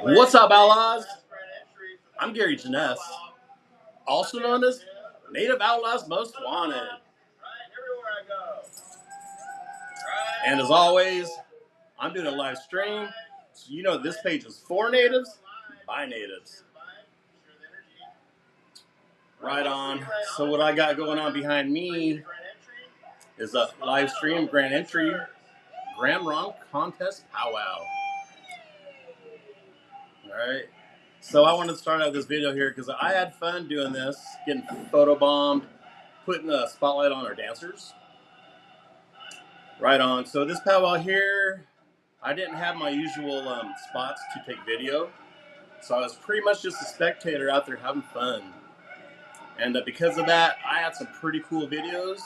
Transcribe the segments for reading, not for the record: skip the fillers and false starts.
What's up, Outlaws? I'm Gary Janess, also known as Native Outlaws Most Wanted. And as always, I'm doing a live stream, so you know this page is for natives, by natives. Right on. So what I got going on behind me is a live stream grand entry Grand Ron Contest Powwow. Alright. So I wanted to start out this video here because I had fun doing this, getting photobombed, putting a spotlight on our dancers. Right on. So this powwow here, I didn't have my usual spots to take video. So I was pretty much just a spectator out there having fun. And because of that, I had some pretty cool videos,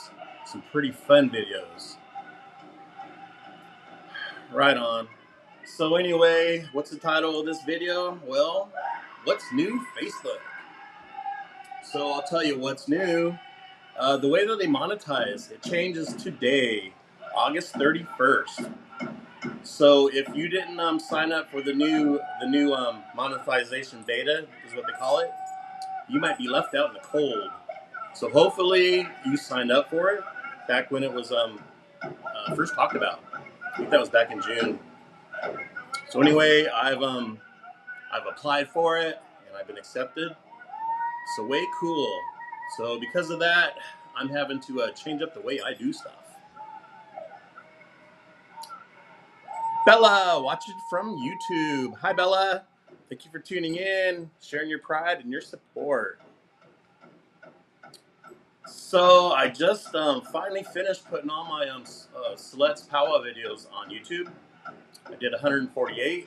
some pretty fun videos. Right on. So anyway, what's the title of this video? Well, what's new Facebook? So I'll tell you what's new. The way that they monetize, it changes today, August 31st. So if you didn't sign up for the new monetization beta, is what they call it, you might be left out in the cold. So hopefully you signed up for it back when it was first talked about. I think that was back in June. So anyway, I've applied for it and I've been accepted. So way cool. So because of that, I'm having to change up the way I do stuff. Bella, watching from YouTube. Hi, Bella. Thank you for tuning in, sharing your pride and your support. So I just finally finished putting all my Selects powwow videos on YouTube. I did 148.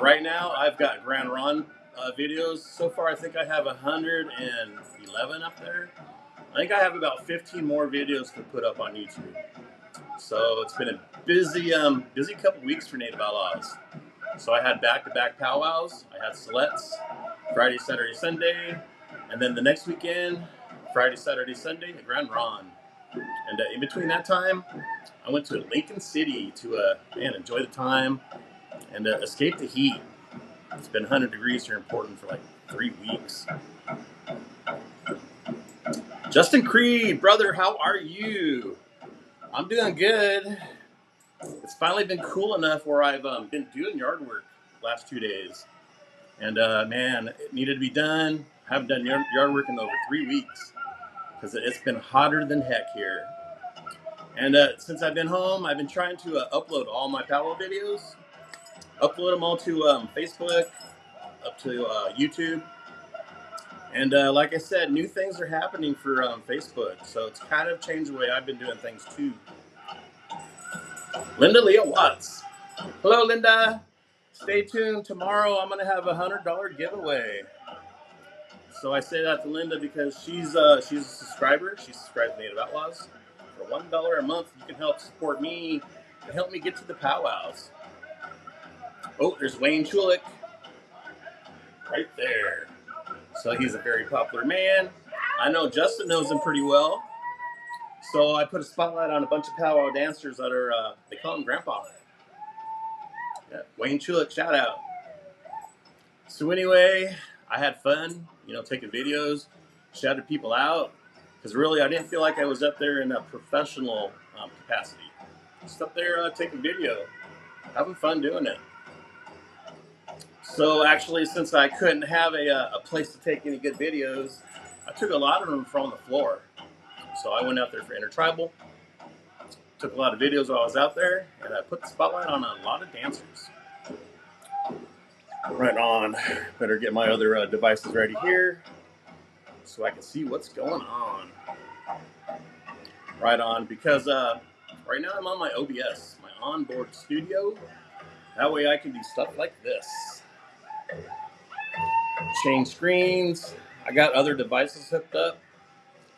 Right now, I've got Grand Ron videos. So far, I think I have 111 up there. I think I have about 15 more videos to put up on YouTube. So it's been a busy couple weeks for Native Outlaws. So I had back-to-back powwows. I had Selects, Friday, Saturday, Sunday, and then the next weekend, Friday, Saturday, Sunday, the Grand Ron. And in between that time, I went to Lincoln City to enjoy the time and escape the heat. It's been 100 degrees here in Portland for like 3 weeks. Justin Creed, brother, how are you? I'm doing good. It's finally been cool enough where I've been doing yard work the last 2 days. And man, it needed to be done. I haven't done yard work in over 3 weeks because it's been hotter than heck here. And since I've been home, I've been trying to upload all my powwow videos, upload them all to Facebook, up to YouTube. And like I said, new things are happening for Facebook. So it's kind of changed the way I've been doing things too. Linda Leah Watts. Hello, Linda. Stay tuned. Tomorrow I'm going to have a $100 giveaway. So I say that to Linda because she's a subscriber. She subscribes to Native Outlaws. For $1 a month, you can help support me and help me get to the powwows. Oh, there's Wayne Chulik. Right there. So he's a very popular man. I know Justin knows him pretty well. So I put a spotlight on a bunch of powwow dancers that are, they call him Grandpa. Yeah, Wayne Chulik, shout out. So anyway, I had fun, taking videos, shouted people out. Because really, I didn't feel like I was up there in a professional capacity. Just up there taking video, having fun doing it. So actually, since I couldn't have a place to take any good videos, I took a lot of them from the floor. So I went out there for Intertribal, took a lot of videos while I was out there, and I put the spotlight on a lot of dancers. Right on. Better get my other devices ready here so I can see what's going on. Right on, because right now I'm on my OBS, my onboard studio. That way I can do stuff like this. Change screens. I got other devices hooked up.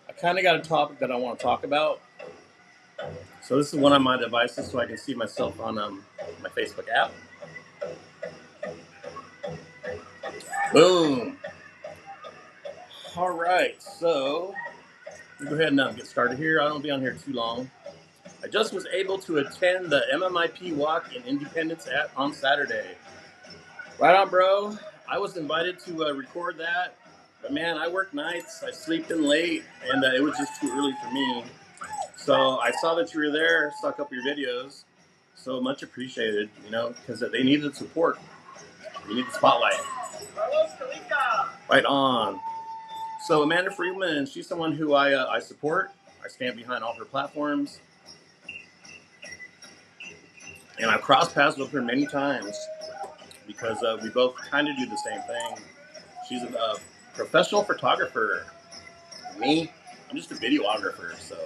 I kind of got a topic that I want to talk about. So this is one of my devices so I can see myself on my Facebook app. Boom. All right, so we'll go ahead and get started here. I don't be on here too long. I just was able to attend the MMIP walk in Independence on Saturday. Right on, bro. I was invited to record that, but man, I work nights. I sleep in late, and it was just too early for me. So I saw that you were there, saw a couple of your videos. So much appreciated, you know, because they needed support. They need the spotlight. Right on. So Amanda Friedman, she's someone who I support. I stand behind all her platforms, and I've crossed paths with her many times because we both kind of do the same thing. She's a professional photographer. Me, I'm just a videographer. So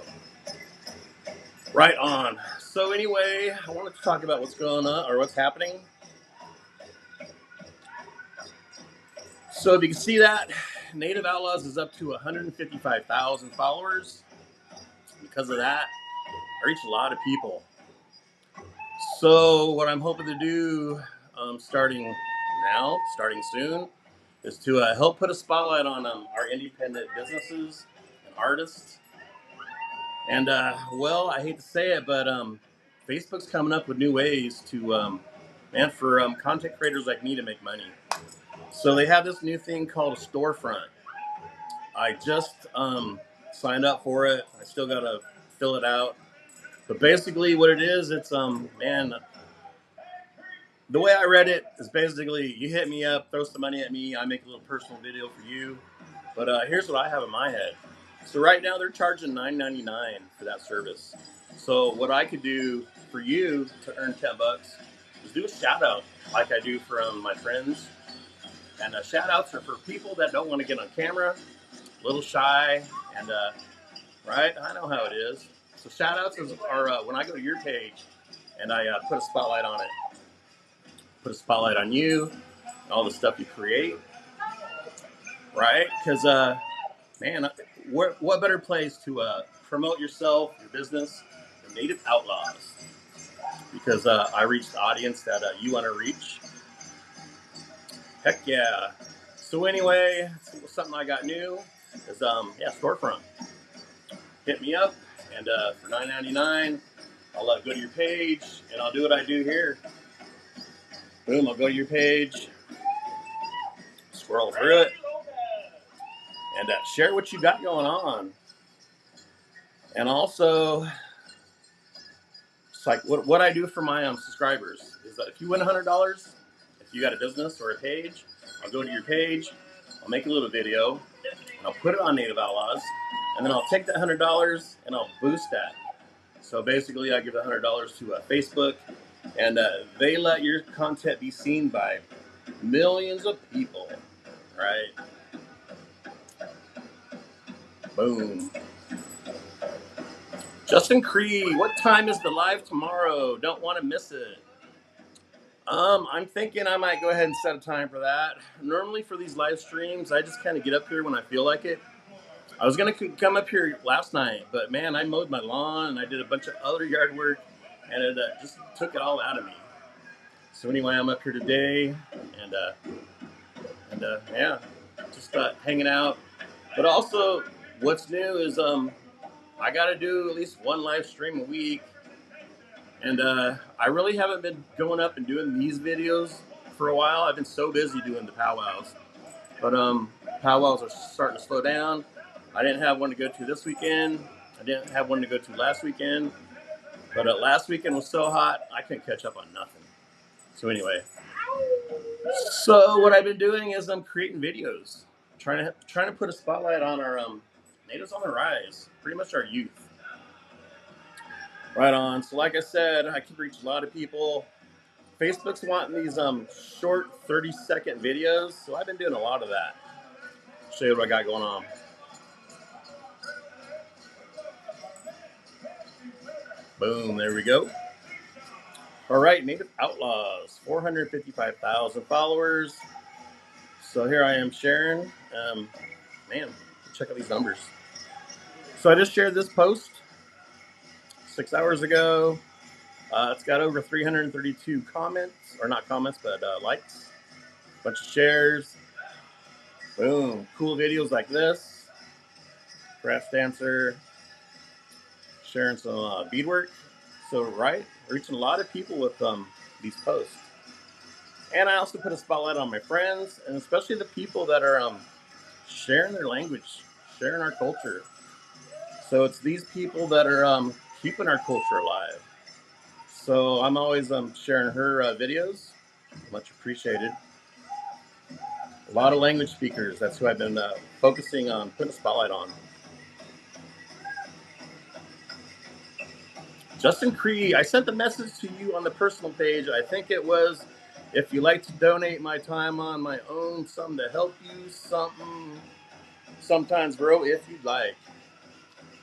right on. So anyway, I wanted to talk about what's going on or what's happening. So if you can see that, Native Outlaws is up to 155,000 followers. Because of that, I reach a lot of people. So what I'm hoping to do, starting soon, is to help put a spotlight on our independent businesses and artists. And well, I hate to say it, but Facebook's coming up with new ways to, for content creators like me to make money. So they have this new thing called a storefront. I just signed up for it. I still gotta fill it out. But basically, what it is, it's the way I read it is basically you hit me up, throw some money at me, I make a little personal video for you. But here's what I have in my head. So right now they're charging $9.99 for that service. So what I could do for you to earn $10 is do a shout out like I do from my friends. And shout outs are for people that don't want to get on camera, a little shy, and right, I know how it is. So shout outs are when I go to your page and I put a spotlight on it. Put a spotlight on you, all the stuff you create, right? Because, man, what better place to promote yourself, your business, than Native Outlaws? Because I reach the audience that you want to reach. Heck yeah. So anyway, something I got new is, storefront. Hit me up, and for $9.99, I'll go to your page, and I'll do what I do here. Boom, I'll go to your page, scroll through it, and share what you got going on. And also, it's like what I do for my subscribers is that if you win $100, if you got a business or a page, I'll go to your page, I'll make a little video, and I'll put it on Native Outlaws, and then I'll take that $100 and I'll boost that. So basically, I give $100 to Facebook, and they let your content be seen by millions of people, right? Boom. Justin Cree, what time is the live tomorrow? Don't want to miss it. I'm thinking I might go ahead and set a time for that. Normally for these live streams, I just kind of get up here when I feel like it. I was gonna come up here last night, but man, I mowed my lawn and I did a bunch of other yard work, and it just took it all out of me. So anyway, I'm up here today, and yeah, just hanging out. But also, what's new is I got to do at least one live stream a week. And I really haven't been going up and doing these videos for a while. I've been so busy doing the powwows. But powwows are starting to slow down. I didn't have one to go to this weekend. I didn't have one to go to last weekend. But last weekend was so hot, I couldn't catch up on nothing. So anyway. So what I've been doing is I'm creating videos. Trying to put a spotlight on our Natives on the Rise. Pretty much our youth. Right on. So like I said, I can reach a lot of people. Facebook's wanting these short 30-second videos, so I've been doing a lot of that. Show you what I got going on. Boom, there we go. All right, Native Outlaws, 455,000 followers. So here I am sharing. Man, check out these numbers. So I just shared this post 6 hours ago. It's got over 332 comments, or not comments, but likes. Bunch of shares. Boom, cool videos like this. Craft dancer, sharing some beadwork. So right, reaching a lot of people with these posts. And I also put a spotlight on my friends, and especially the people that are sharing their language, sharing our culture. So it's these people that are keeping our culture alive. So I'm always sharing her videos. Much appreciated. A lot of language speakers. That's who I've been focusing on, putting a spotlight on. Justin Cree, I sent the message to you on the personal page. I think it was, if you like to donate my time on my own, something to help you, something, sometimes, bro, if you'd like.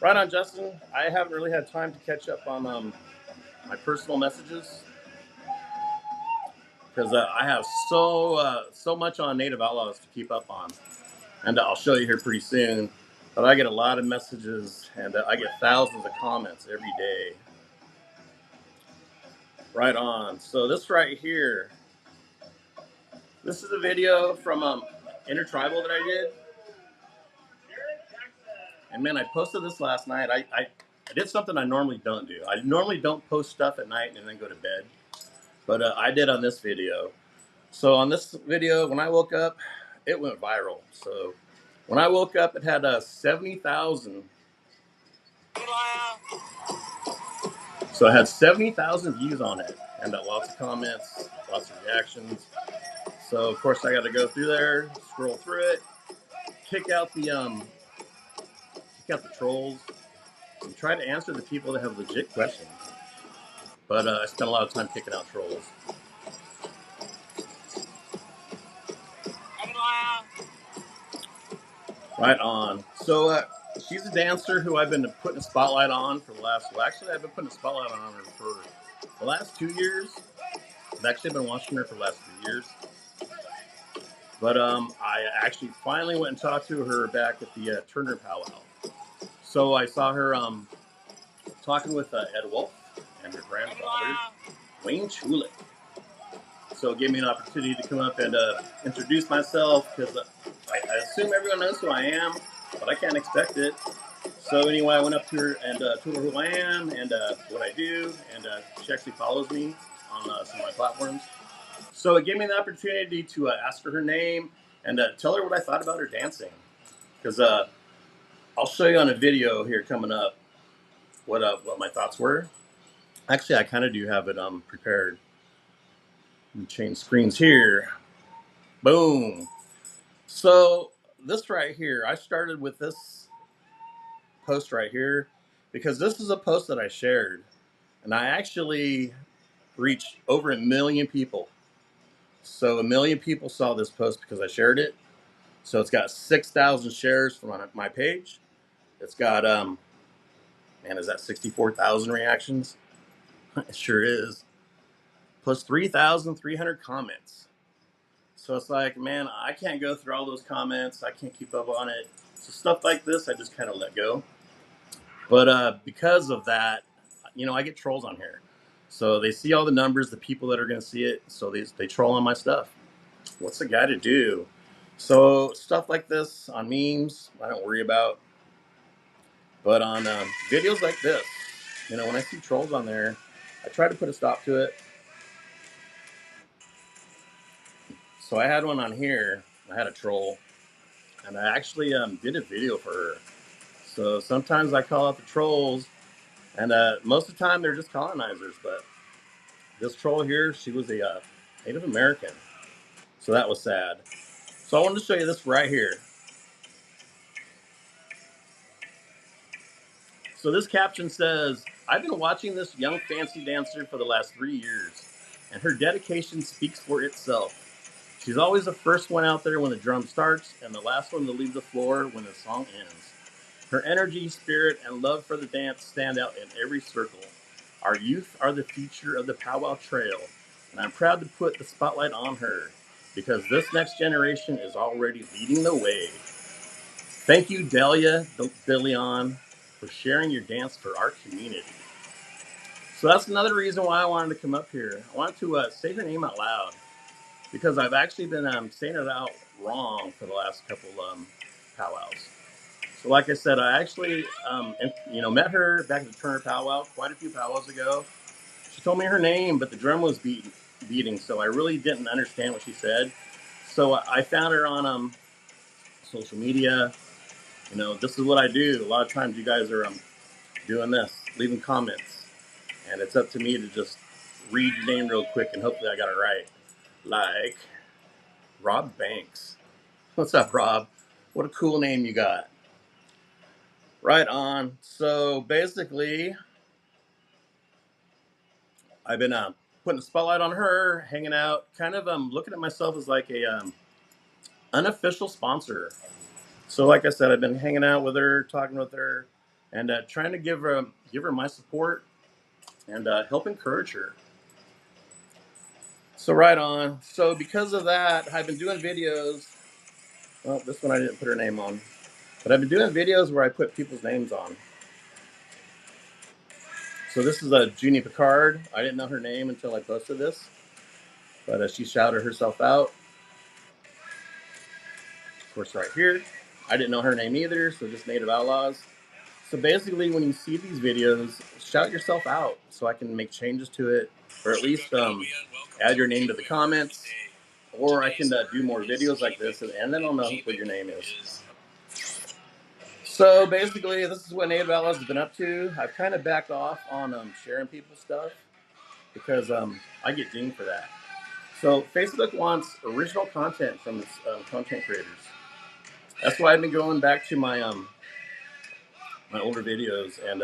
Right on, Justin. I haven't really had time to catch up on my personal messages because I have so much on Native Outlaws to keep up on, and I'll show you here pretty soon. But I get a lot of messages, and I get thousands of comments every day. Right on. So this right here, this is a video from Intertribal that I did, and man, I posted this last night. I did something I normally don't do. I normally don't post stuff at night and then go to bed, but I did on this video. So on this video, when I woke up, it went viral. So when I woke up, it had 70,000. So I had 70,000 views on it, and lots of comments, lots of reactions. So of course I got to go through there, scroll through it, kick out the trolls, and try to answer the people that have legit questions. But I spent a lot of time kicking out trolls. Right on. So she's a dancer who I've been putting a spotlight on for the last. Well, actually, I've been putting a spotlight on her for the last 2 years. I've actually been watching her for the last 3 years. But I actually finally went and talked to her back at the Turner powwow. So I saw her talking with Ed Wolf and her grandfather, Wayne Chulik. So it gave me an opportunity to come up and introduce myself because I assume everyone knows who I am, but I can't expect it. So anyway, I went up to her and told her who I am and what I do, and she actually follows me on some of my platforms. So it gave me the opportunity to ask her name and tell her what I thought about her dancing. Because I'll show you on a video here coming up what my thoughts were. Actually, I kind of do have it prepared. Let me change screens here. Boom. So this right here, I started with this post right here because this is a post that I shared, and I actually reached over 1 million people. So 1 million people saw this post because I shared it. So it's got 6,000 shares from my page. It's got man, is that 64,000 reactions? It sure is. Plus 3,300 comments. So it's like, man, I can't go through all those comments. I can't keep up on it. So stuff like this, I just kind of let go. But because of that, I get trolls on here. So they see all the numbers, the people that are going to see it. So they troll on my stuff. What's a guy to do? So stuff like this on memes, I don't worry about. But on videos like this, when I see trolls on there, I try to put a stop to it. So I had one on here. I had a troll, and I actually did a video for her. So sometimes I call out the trolls, and most of the time they're just colonizers. But this troll here, she was a Native American, so that was sad. So I wanted to show you this right here. So this caption says, "I've been watching this young fancy dancer for the last 3 years, and her dedication speaks for itself. She's always the first one out there when the drum starts and the last one to leave the floor when the song ends. Her energy, spirit, and love for the dance stand out in every circle. Our youth are the future of the powwow trail, and I'm proud to put the spotlight on her because this next generation is already leading the way. Thank you, Delia DeLeon, for sharing your dance for our community." So that's another reason why I wanted to come up here. I wanted to say her name out loud because I've actually been saying it out wrong for the last couple powwows. So like I said, I actually met her back at the Turner powwow quite a few powwows ago. She told me her name, but the drum was beaten. beating, so I really didn't understand what she said. So I found her on social media. You know, this is what I do. A lot of times you guys are doing this, leaving comments, and it's up to me to just read your name real quick and hopefully I got it right. Like Rob Banks. What's up, Rob? What a cool name you got. Right on. So basically, I've been putting a spotlight on her, hanging out, kind of looking at myself as like a unofficial sponsor. So, like I said, I've been hanging out with her, talking with her, and trying to give her my support and help encourage her. So, right on. So, because of that, I've been doing videos. Well, this one I didn't put her name on, but I've been doing videos where I put people's names on. So, this is a Junie Picard. I didn't know her name until I posted this, but she shouted herself out. Of course, right here. I didn't know her name either, so just Native Outlaws. So basically, when you see these videos, shout yourself out so I can make changes to it, or at least add your name to the comments, or I can do more videos like this, and then I'll know what your name is. So basically, this is what Native Outlaws has been up to. I've kind of backed off on sharing people's stuff because I get dinged for that. So Facebook wants original content from its content creators. That's why I've been going back to my older videos and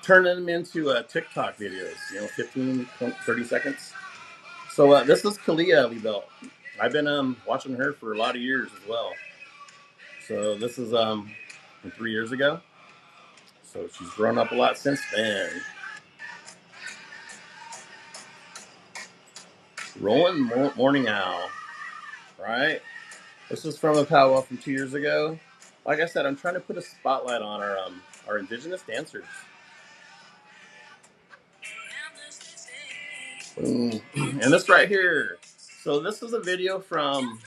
turning them into TikTok videos, 15, 20, 30 seconds. So this is Kalia Liebelt. I've been watching her for a lot of years as well. So this is from 3 years ago. So she's grown up a lot since then. Rolling Morning Owl, right? This is from a powwow from 2 years ago. Like I said, I'm trying to put a spotlight on our indigenous dancers. Boom. And this right here. So this is a video from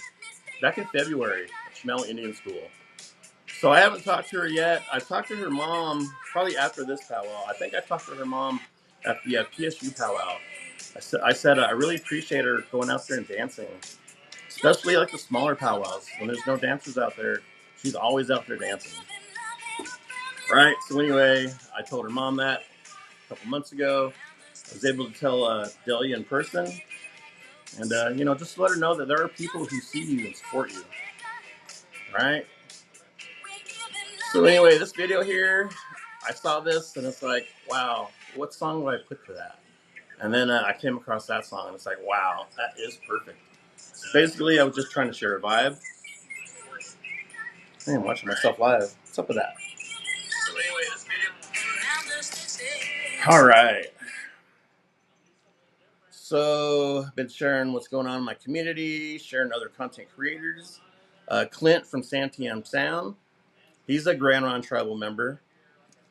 back in February at Schmel Indian School. So I haven't talked to her yet. I talked to her mom probably after this powwow. I think I talked to her mom at the PSU powwow. I said I really appreciate her going out there and dancing, especially like the smaller powwows when there's no dancers out there. She's always out there dancing. Right. So anyway, I told her mom that a couple months ago. I was able to tell Delia in person, and just let her know that there are people who see you and support you. Right. So anyway, this video here, I saw this and it's like, wow, what song do I put for that? And then I came across that song and it's like, wow, that is perfect. So basically, I was just trying to share a vibe. I'm watching myself live. What's up with that? So anyway, this video. All right. So I've been sharing what's going on in my community, sharing other content creators. Clint from Santiam Sound, he's a Grand Ron Tribal member.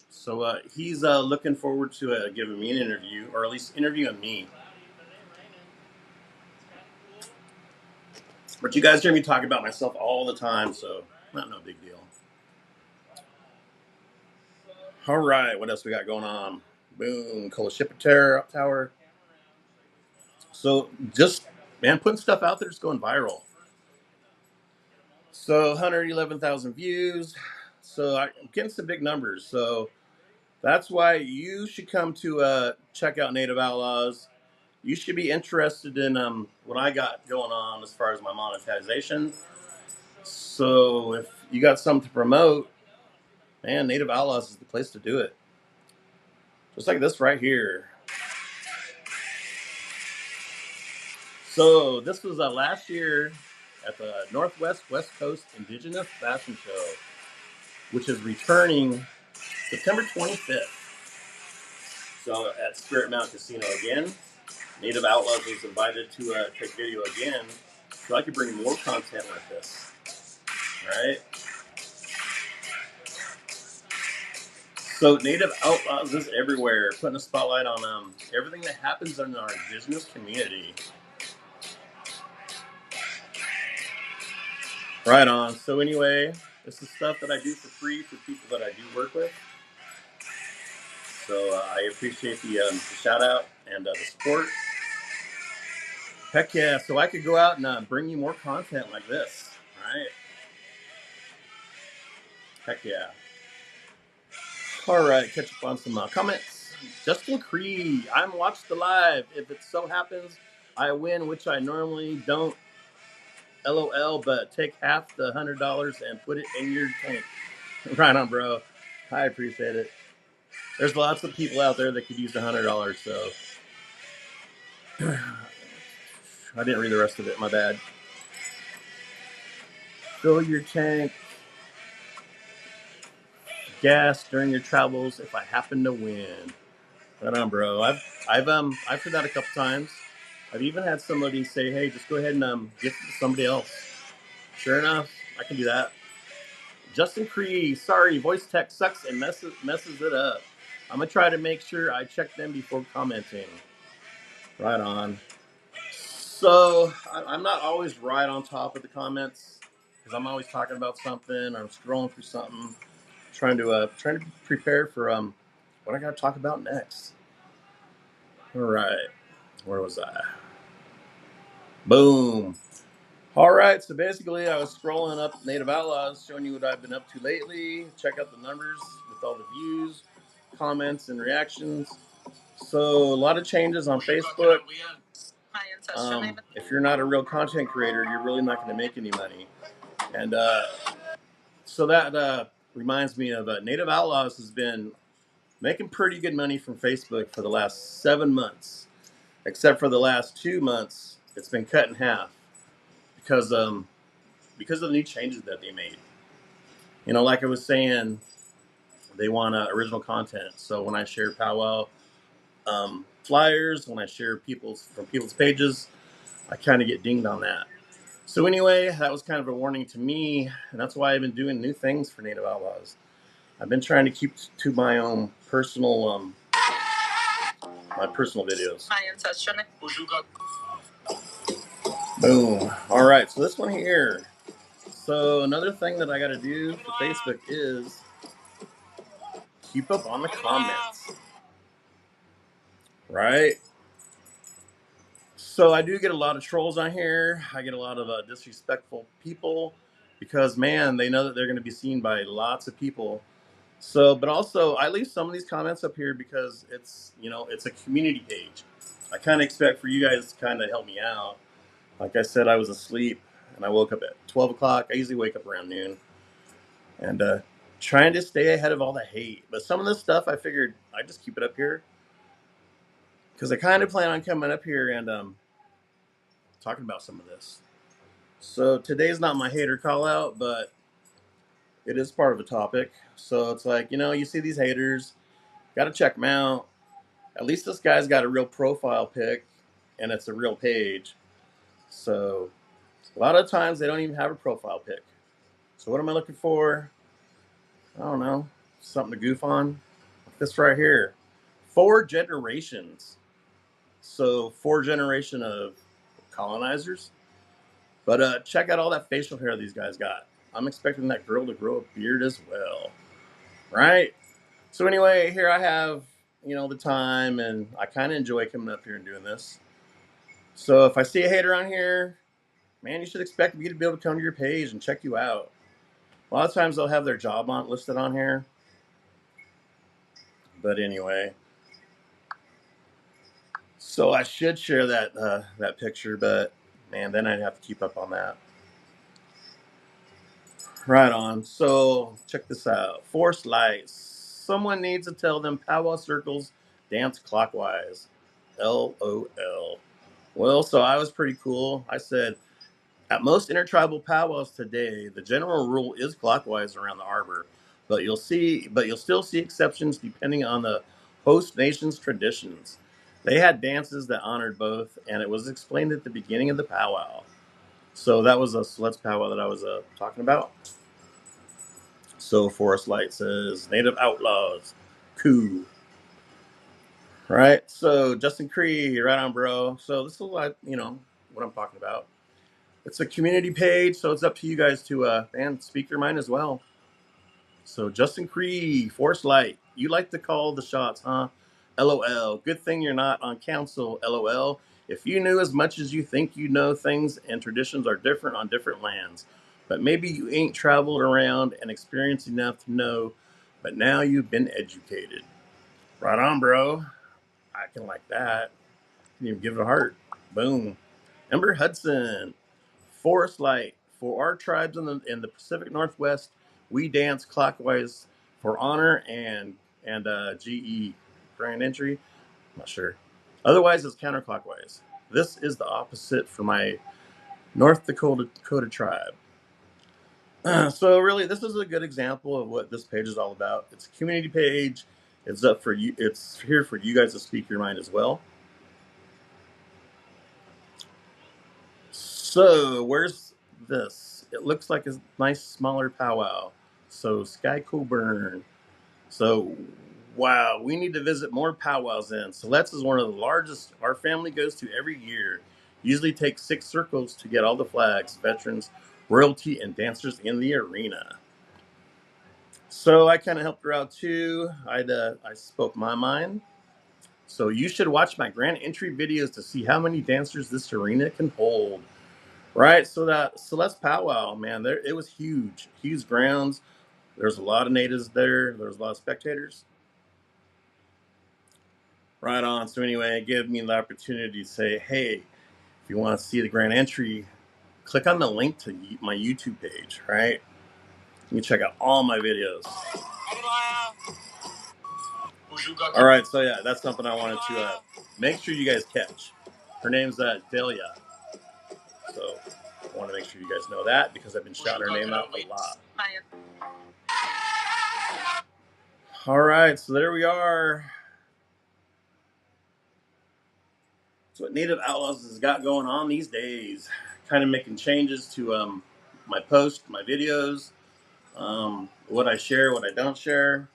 So he's looking forward to giving me an interview, or at least interviewing me. But you guys hear me talk about myself all the time, so not no big deal. All right, what else we got going on? Boom, Kolashippa Tower. So just, man, putting stuff out there is going viral. So 111,000 views. So I'm getting some big numbers. So that's why you should come to check out Native Outlaws. You should be interested in what I got going on as far as my monetization. So if you got something to promote, man, Native Outlaws is the place to do it. Just like this right here. So this was last year at the Northwest West Coast Indigenous Fashion Show, which is returning September 25th. So at Spirit Mountain Casino again. Native Outlaws was invited to take video again, so I could bring more content like this. Right? So Native Outlaws is everywhere, putting a spotlight on everything that happens in our indigenous community. Right on. So anyway, this is stuff that I do for free for people that I do work with. So I appreciate the shout out and the support. Heck yeah. So I could go out and bring you more content like this. Right? Heck yeah. All right. Catch up on some comments. Justin Cree. I'm watched the live. If it so happens I win, which I normally don't, LOL, but take half the $100 and put it in your tank. Right on, bro. I appreciate it. There's lots of people out there that could use the $100, so I didn't read the rest of it. My bad. Fill your tank, gas during your travels. If I happen to win, right on, bro. I've heard that a couple times. I've even had somebody say, "Hey, just go ahead and gift it to somebody else." Sure enough, I can do that. Justin Cree, sorry, voice text sucks and messes it up. I'm gonna try to make sure I check them before commenting. Right on. So I'm not always right on top of the comments because I'm always talking about something. I'm scrolling through something, trying to prepare for what I got to talk about next. All right, where was I? Boom. All right, so basically, I was scrolling up Native Outlaws, showing you what I've been up to lately. Check out the numbers with all the views, comments, and reactions. So a lot of changes on Facebook. If you're not a real content creator, you're really not going to make any money. And so that reminds me of Native Outlaws has been making pretty good money from Facebook for the last 7 months, except for the last 2 months, it's been cut in half because of the new changes that they made. You know, like I was saying, they want original content. So when I share powwow flyers, when I share from people's pages, I kind of get dinged on that. So anyway, that was kind of a warning to me, and that's why I've been doing new things for Native Outlaws. I've been trying to keep to my own personal videos. Boom. All right, so this one here. So another thing that I got to do for Facebook is keep up on the comments. Right? So I do get a lot of trolls on here. I get a lot of disrespectful people because, man, they know that they're going to be seen by lots of people. So, but also I leave some of these comments up here because it's a community page. I kind of expect for you guys to kind of help me out. Like I said, I was asleep and I woke up at 12 o'clock. I usually wake up around noon, and trying to stay ahead of all the hate. But some of this stuff I figured I'd just keep it up here because I kind of plan on coming up here and talking about some of this. So today's not my hater call out, but it is part of the topic. So it's like, you see these haters, got to check them out. At least this guy's got a real profile pic and it's a real page. So a lot of times they don't even have a profile pic. So what am I looking for? I don't know. Something to goof on. This right here. 4 generations. So 4 generation of colonizers. But check out all that facial hair these guys got. I'm expecting that girl to grow a beard as well. Right? So anyway, here I have, the time, and I kind of enjoy coming up here and doing this. So if I see a hater on here, man, you should expect me to be able to come to your page and check you out. A lot of times they'll have their job listed on here. But anyway, so I should share that picture, but man, then I'd have to keep up on that. Right on. So check this out. Force lights. Someone needs to tell them powwow circles dance clockwise. LOL. Well, so I was pretty cool. I said, at most intertribal powwows today, the general rule is clockwise around the harbor, but you'll still see exceptions depending on the host nation's traditions. They had dances that honored both, and it was explained at the beginning of the powwow. So that was a Let's powwow that I was talking about. So Forest Light says Native Outlaws, coup. Right. So Justin Cree, right on, bro. So this is what I'm talking about. It's a community page, so it's up to you guys to speak your mind as well. So Justin Cree, Force Light, you like to call the shots, huh? LOL. Good thing you're not on council. LOL. If you knew as much as you think you know, things and traditions are different on different lands. But maybe you ain't traveled around and experienced enough to know, but now you've been educated. Right on, bro. I can like that. Can even give it a heart. Boom. Ember Hudson. Forest Light. For our tribes in the Pacific Northwest, we dance clockwise for honor and GE grand entry. I'm not sure. Otherwise, it's counterclockwise. This is the opposite for my North Dakota tribe. So really, this is a good example of what this page is all about. It's a community page. It's up for you. It's here for you guys to speak your mind as well. So where's this? It looks like a nice smaller powwow. So Sky Coburn. So wow, we need to visit more powwows then. Siletz is one of the largest our family goes to every year. Usually takes 6 circles to get all the flags, veterans, royalty, and dancers in the arena. So I kind of helped her out too. I spoke my mind. So you should watch my grand entry videos to see how many dancers this arena can hold. Right. So that's powwow, man. There it was huge, huge grounds. There's a lot of natives there. There's a lot of spectators. Right on. So anyway, it gave me the opportunity to say, hey, if you want to see the grand entry, click on the link to my YouTube page. Right. You can check out all my videos. All right, so yeah, that's something I wanted to make sure you guys catch. Her name's Delia, so I want to make sure you guys know that because I've been shouting her name out a lot. All right, so there we are. That's what Native Outlaws has got going on these days. Kind of making changes to my posts, my videos, what I share, what I don't share.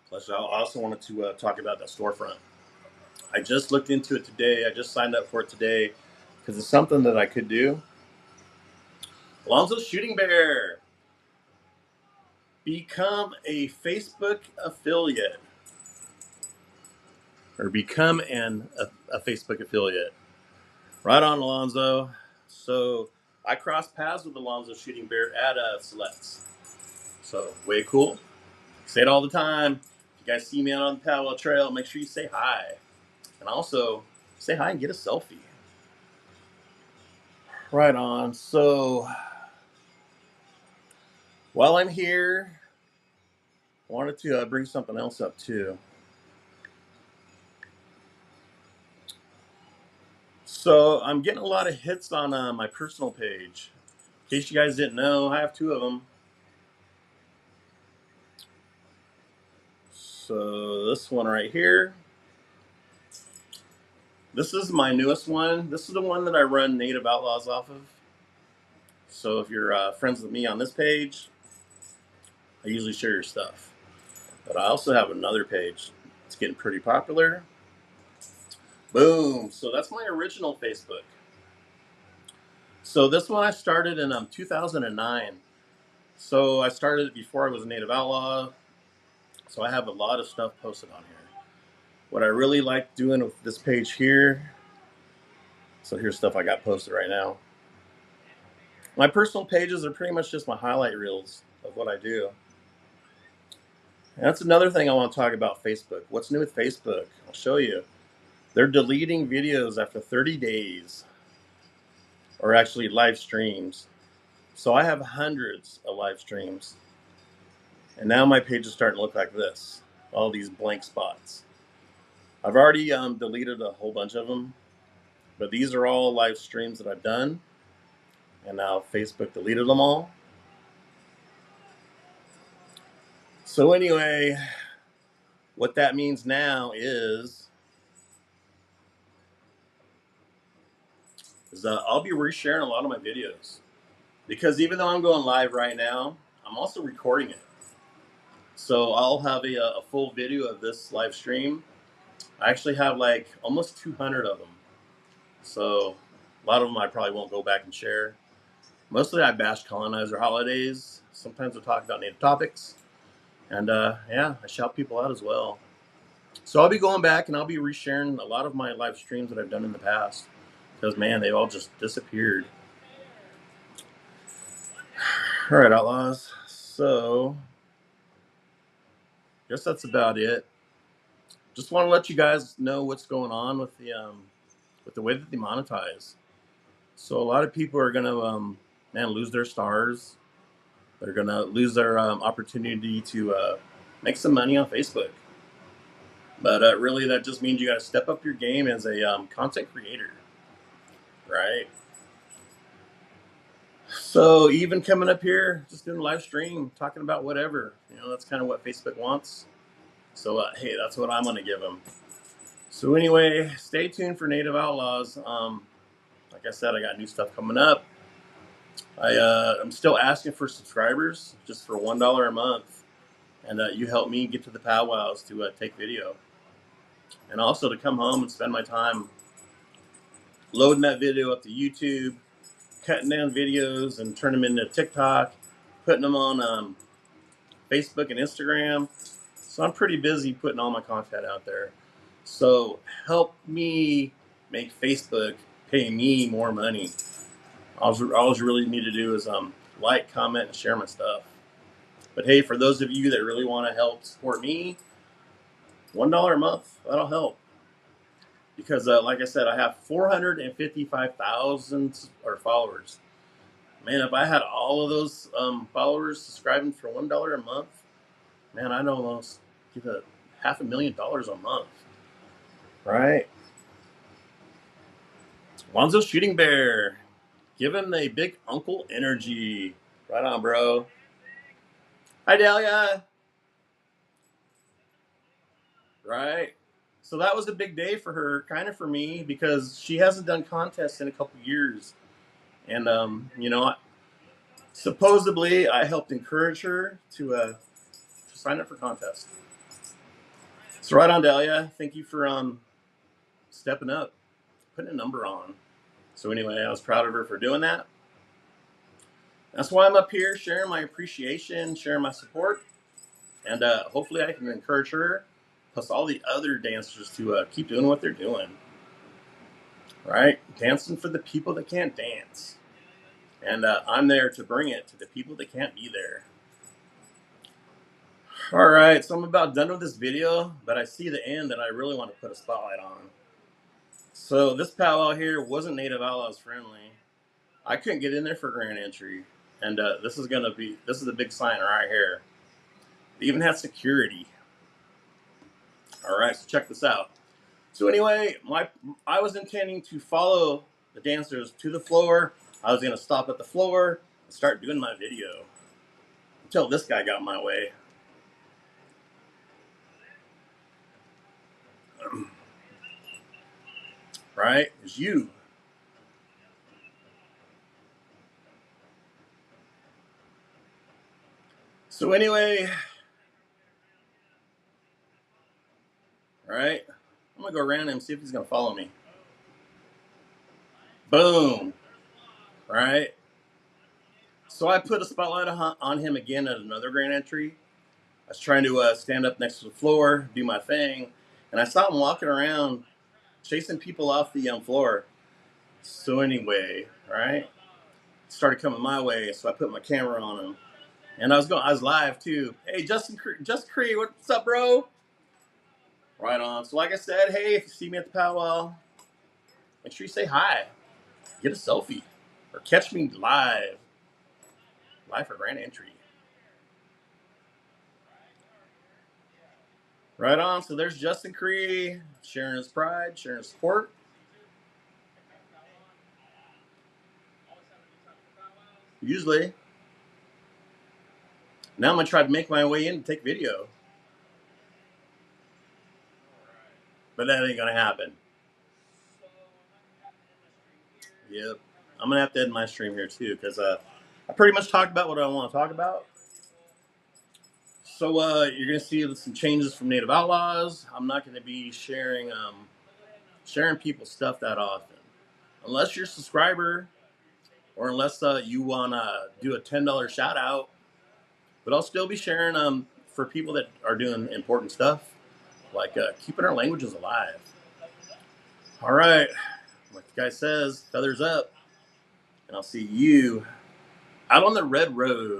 Plus, I also wanted to talk about that storefront. I just looked into it today. I just signed up for it today because it's something that I could do. Alonzo's Shooting Bear. Become a Facebook affiliate. Or become a Facebook affiliate. Right on, Alonzo. So I crossed paths with Alonzo Shooting Bear at Siletz. So way cool. Say it all the time. If you guys see me out on the Powell Trail, make sure you say hi. And also say hi and get a selfie. Right on. So while I'm here, I wanted to bring something else up too. So I'm getting a lot of hits on my personal page. In case you guys didn't know, I have 2 of them. So this one right here. This is my newest one. This is the one that I run Native Outlaws off of. So if you're friends with me on this page, I usually share your stuff. But I also have another page. It's getting pretty popular. Boom. So that's my original Facebook. So this one I started in 2009. So I started it before I was a Native Outlaw. So I have a lot of stuff posted on here. What I really like doing with this page here, so here's stuff I got posted right now. My personal pages are pretty much just my highlight reels of what I do. And that's another thing I want to talk about Facebook. What's new with Facebook? I'll show you. They're deleting videos after 30 days, or actually live streams. So I have hundreds of live streams. And now my page is starting to look like this. All these blank spots. I've already deleted a whole bunch of them. But these are all live streams that I've done. And now Facebook deleted them all. So anyway, what that means now is I'll be resharing a lot of my videos. Because even though I'm going live right now, I'm also recording it. So I'll have a full video of this live stream. I actually have like almost 200 of them. So a lot of them I probably won't go back and share. Mostly I bash colonizer holidays. Sometimes I talk about native topics. And yeah, I shout people out as well. So I'll be going back and I'll be resharing a lot of my live streams that I've done in the past because, man, they all just disappeared. All right, Outlaws. So I guess that's about it. Just want to let you guys know what's going on with the way that they monetize. So a lot of people are gonna lose their stars. They're gonna lose their opportunity to make some money on Facebook. But really, that just means you got to step up your game as a content creator, right? So even coming up here, just doing a live stream, talking about whatever, that's kind of what Facebook wants. So hey, that's what I'm gonna give them. So anyway, stay tuned for Native Outlaws. Like I said, I got new stuff coming up. I'm still asking for subscribers, just for $1 a month, and you help me get to the powwows to take video, and also to come home and spend my time loading that video up to YouTube, cutting down videos and turn them into TikTok, putting them on Facebook and Instagram. So I'm pretty busy putting all my content out there. So help me make Facebook pay me more money. All you really need to do is like, comment, and share my stuff. But hey, for those of you that really want to help support me, $1 a month, that'll help. Because like I said, I have 455,000 followers. Man, if I had all of those followers subscribing for $1 a month, man, I'd almost get $500,000 a month. Right? Lonzo Shooting Bear, give him a big uncle energy. Right on, bro. Hi, Dahlia. Right. So that was a big day for her, kind of for me, because she hasn't done contests in a couple years. And, supposedly I helped encourage her to sign up for contests. So right on, Dahlia. Thank you for stepping up, putting a number on. So anyway, I was proud of her for doing that. That's why I'm up here sharing my appreciation, sharing my support, and hopefully I can encourage her, plus all the other dancers to keep doing what they're doing. Right? Dancing for the people that can't dance. And I'm there to bring it to the people that can't be there. All right, so I'm about done with this video, but I see the end that I really want to put a spotlight on. So this powwow here wasn't Native Outlaws friendly. I couldn't get in there for grand entry, and this is the big sign right here. They even have security. All right, so check this out. So anyway, I was intending to follow the dancers to the floor. I was gonna stop at the floor and start doing my video until this guy got in my way. Right? It's you. So anyway, right? I'm gonna go around him and see if he's gonna follow me. Boom. Right? So I put a spotlight on him again at another grand entry. I was trying to stand up next to the floor, do my thing, and I saw him walking around chasing people off the floor. So anyway, right? Started coming my way, so I put my camera on him. And I was live too. Hey, Justin Cree, what's up, bro? Right on. So like I said, hey, if you see me at the powwow, make sure you say hi. Get a selfie. Or catch me live for grand entry. Right on. So there's Justin Cree, sharing his pride, sharing his support. Usually. Now I'm going to try to make my way in to take video. But that ain't going to happen. Yep. I'm going to have to end my stream here too, because I pretty much talked about what I want to talk about. So you're going to see some changes from Native Outlaws. I'm not going to be sharing people's stuff that often. Unless you're a subscriber, or unless you want to do a $10 shout out. But I'll still be sharing for people that are doing important stuff. like keeping our languages alive. All right, like the guy says, feathers up, and I'll see you out on the red road.